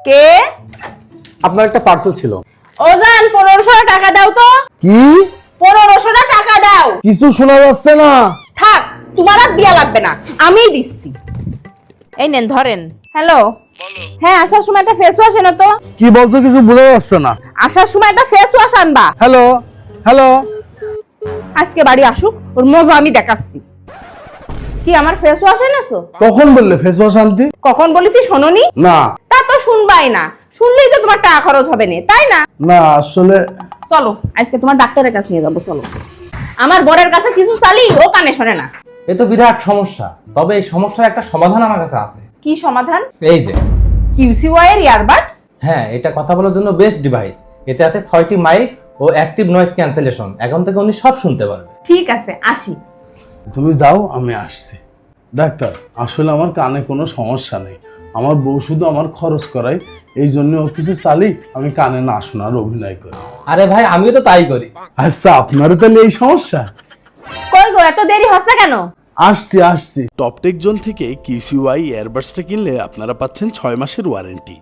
কে? আপনার একটা পার্সেল ছিল। ওজান 1500 টাকা দাও তো। কি? 1500 টাকা দাও। কিছু শোনা যাচ্ছে না। থাক, তোমার আর দিয়া লাগবে না, আমিই দিচ্ছি। এই নেন ধরেন। হ্যালো, হ্যাঁ আসার সময় একটা ফেস ওয়াশ এনো তো। কি বলছো কিছু বোঝা যাচ্ছে না। আসার সময় একটা ফেস ওয়াশ আনবা। Hello hello. আজকে বাড়ি আসুক, ওর মজা আমি দেখাচ্ছি। কি আমার ফেস ওয়াশ এনেছো? কখন বললে ফেস ওয়াশ আনতে? কখন বলেছি শোনোনি? না তা তো শুনবাই না, শুনলেই তো তোমার টাকা খরচ হবে না, তাই না? না আসলে চলো আজকে তোমার ডাক্তারের কাছে নিয়ে যাবো, চলো। আমার বরের কাছে কিছু চালি, ও কানে শোনে না। এ তো বিরাট সমস্যা, তবে এই সমস্যার একটা সমাধান আমার কাছে আছে। কি সমাধান? এই যে কিউসিওয়াই এর ইয়ারবাডস। হ্যাঁ, এটা কথা বলার জন্য বেস্ট ডিভাইস। এতে আছে 6টি মাইক ও অ্যাক্টিভ নয়েজ ক্যান্সেলেশন। এখন থেকে উনি সব শুনতে পারবে। ঠিক আছে, আসি। তুমি যাও, আমি আসছি। ডাক্তার, আসলে আমার কানে কোনো সমস্যা নেই। আমার বউ শুধু আমার খরচ করায়, এই জন্য ওর কিছু চালি আমি কানে না শোনার অভিনয় করি। আরে ভাই, আমিও তো তাই করি। আচ্ছা, আপনারও তাহলে এই সমস্যা? কই গো, এত দেরি হচ্ছে কেন? আসছি। টপটেক জোন থেকে কিউসিওয়াই ইয়ারবাডসটা কিনলে আপনারা পাচ্ছেন 6 মাসের ওয়ারেন্টি।